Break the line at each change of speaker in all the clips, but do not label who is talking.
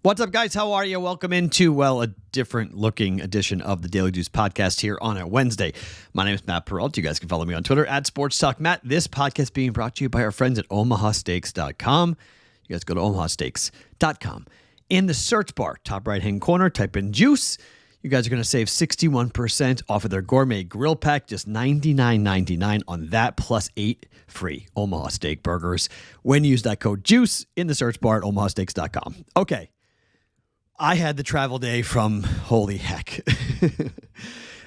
What's up, guys? How are you? Welcome into, a different looking edition of the Daily Juice podcast here on a Wednesday. My name is Matt Perrault. You guys can follow me on Twitter at SportsTalkMatt. This podcast being brought to you by our friends at OmahaSteaks.com. You guys go to OmahaSteaks.com. In the search bar, top right-hand corner, type in juice. You guys are going to save 61% off of their gourmet grill pack, just $99.99 on that, plus 8 free Omaha Steak burgers when you use that code JUICE in the search bar at OmahaSteaks.com. Okay. I had the travel day from holy heck.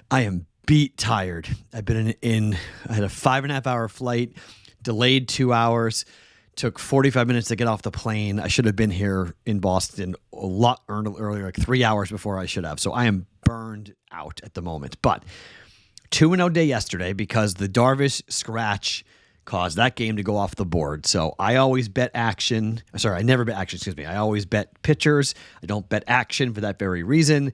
I am beat tired. I've been I had a 5.5 hour flight, delayed 2 hours, took 45 minutes to get off the plane. I should have been here in Boston a lot earlier, like 3 hours before I should have. So I am burned out at the moment. But 2-0 day yesterday because the Darvish scratch caused that game to go off the board. So I always bet action. Sorry, I never bet action, excuse me. I always bet pitchers. I don't bet action for that very reason.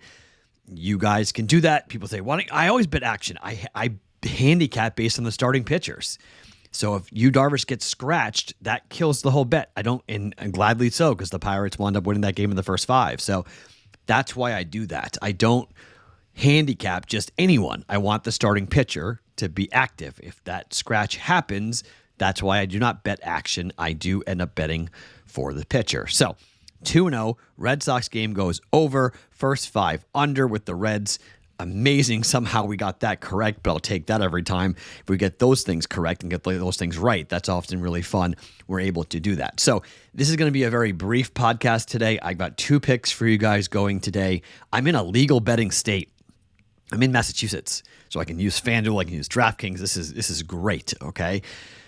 You guys can do that. People say, why don't I always bet action? I handicap based on the starting pitchers. So if Darvish gets scratched, that kills the whole bet. I don't, and gladly so, because the Pirates wound up winning that game in the first 5. So that's why I do that. I don't handicap just anyone. I want the starting pitcher to be active. If that scratch happens, that's why I do not bet action. I do end up betting for the pitcher. So 2-0, Red Sox game goes over, first 5 under with the Reds. Amazing. Somehow we got that correct, but I'll take that every time. If we get those things correct and get those things right, that's often really fun. We're able to do that. So this is going to be a very brief podcast today. I got 2 picks for you guys going today. I'm in a legal betting state. I'm in Massachusetts, so I can use FanDuel, I can use DraftKings. This is great, okay?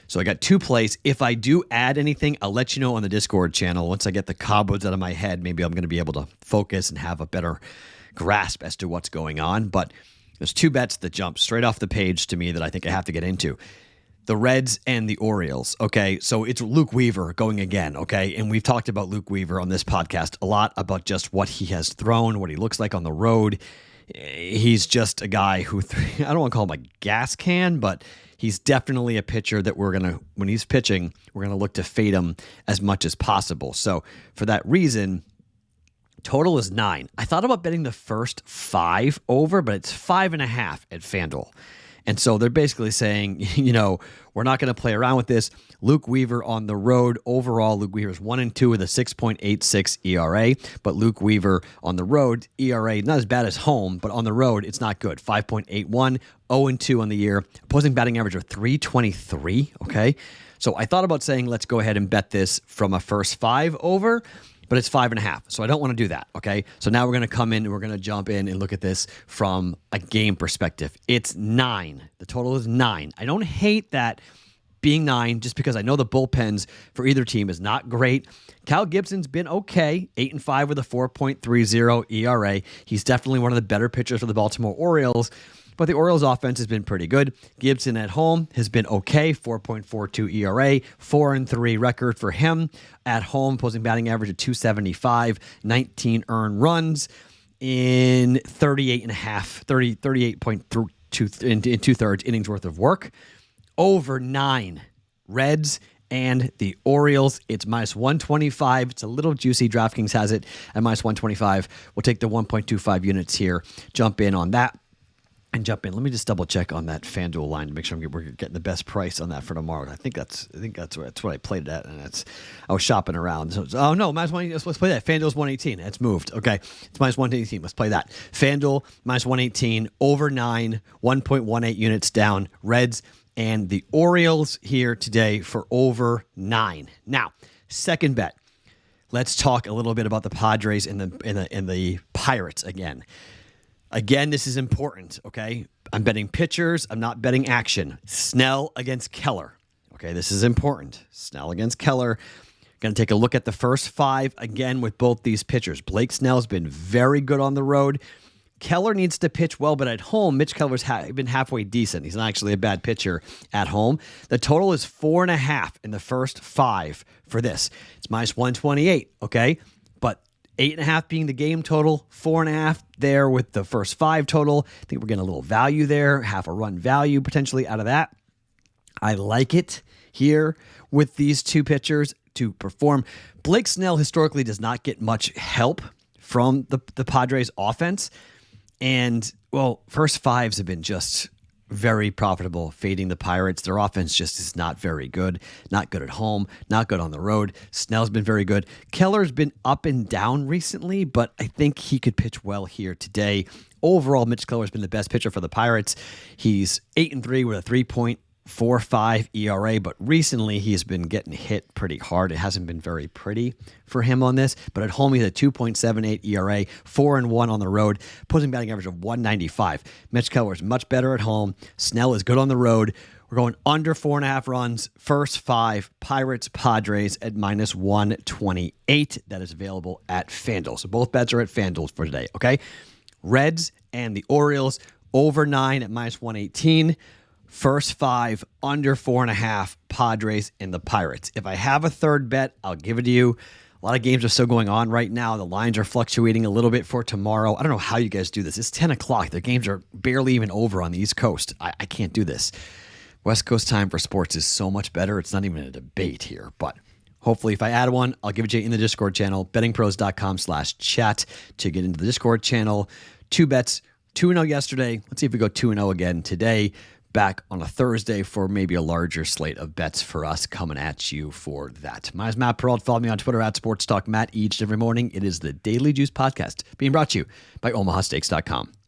So I got 2 plays. If I do add anything, I'll let you know on the Discord channel. Once I get the cobwebs out of my head, maybe I'm going to be able to focus and have a better grasp as to what's going on. But there's 2 bets that jump straight off the page to me that I think I have to get into. The Reds and the Orioles, okay? So it's Luke Weaver going again, okay? And we've talked about Luke Weaver on this podcast a lot, about just what he has thrown, what he looks like on the road. He's just a guy who, I don't want to call him a gas can, but he's definitely a pitcher that when he's pitching, we're going to look to fade him as much as possible. So for that reason, total is 9. I thought about betting the first 5 over, but it's 5.5 at FanDuel. And so they're basically saying, we're not going to play around with this. Luke Weaver on the road. Overall, Luke Weaver is 1-2 with a 6.86 ERA. But Luke Weaver on the road, ERA, not as bad as home, but on the road, it's not good. 5.81, 0-2 on the year. Opposing batting average of 323, okay? So I thought about saying, let's go ahead and bet this from a first 5 over, but it's 5.5. So I don't want to do that, okay? So now we're going to come in and we're going to jump in and look at this from a game perspective. It's 9. The total is 9. I don't hate that being 9 just because I know the bullpens for either team is not great. Cal Gibson's been okay, 8-5 with a 4.30 ERA. He's definitely one of the better pitchers for the Baltimore Orioles, but the Orioles offense has been pretty good. Gibson at home has been okay, 4.42 ERA, 4-3 record for him. At home, opposing batting average of 275, 19 earned runs in 38.2 in 2/3 innings worth of work. Over 9 Reds and the Orioles. It's -125. It's a little juicy. DraftKings has it at -125. We'll take the 1.25 units here. Jump in on that. And jump in. Let me just double check on that FanDuel line to make sure we're getting the best price on that for tomorrow. I think that's what I played it at, and I was shopping around. So, oh no, -1. Let's play that. FanDuel's 118. It's moved. Okay, it's -118. Let's play that. FanDuel -118 over 9, 1.18 units down. Reds and the Orioles here today for over 9. Now, second bet. Let's talk a little bit about the Padres and the Pirates again. Again, this is important, okay? I'm betting pitchers. I'm not betting action. Snell against Keller. Okay, this is important. Snell against Keller. Going to take a look at the first 5 again with both these pitchers. Blake Snell's been very good on the road. Keller needs to pitch well, but at home, Mitch Keller's been halfway decent. He's not actually a bad pitcher at home. The total is 4.5 in the first 5 for this. It's -128, okay? But 8.5 being the game total, 4.5 there with the first 5 total. I think we're getting a little value there, half a run value potentially out of that. I like it here with these 2 pitchers. to perform. Blake Snell historically does not get much help from the Padres offense. And, well, first fives have been just very profitable, fading the Pirates. Their offense just is not very good. Not good at home, not good on the road. Snell's been very good. Keller's been up and down recently, but I think he could pitch well here today. Overall, Mitch Keller's been the best pitcher for the Pirates. He's 8-3 with a 3.45 ERA, but recently he's been getting hit pretty hard. It hasn't been very pretty for him on this, but at home he's a 2.78 ERA, 4-1 on the road, puts him batting average of 195. Mitch Keller is much better at home. Snell is good on the road. We're going under 4.5 runs. First 5, Pirates, Padres at minus 128. That is available at FanDuel. So both bets are at FanDuel for today, okay? Reds and the Orioles, over 9 at minus 118. First 5, under 4.5, Padres and the Pirates. If I have a third bet, I'll give it to you. A lot of games are still going on right now. The lines are fluctuating a little bit for tomorrow. I don't know how you guys do this. It's 10 o'clock. The games are barely even over on the East Coast. I can't do this. West Coast time for sports is so much better. It's not even a debate here, but hopefully if I add one, I'll give it to you in the Discord channel, bettingpros.com/chat to get into the Discord channel. 2 bets, 2-0 yesterday. Let's see if we go 2-0 again today. Back on a Thursday for maybe a larger slate of bets for us coming at you for that. My name is Matt Perrault. Follow me on Twitter at SportsTalkMatt each and every morning. It is the Daily Juice Podcast being brought to you by OmahaSteaks.com.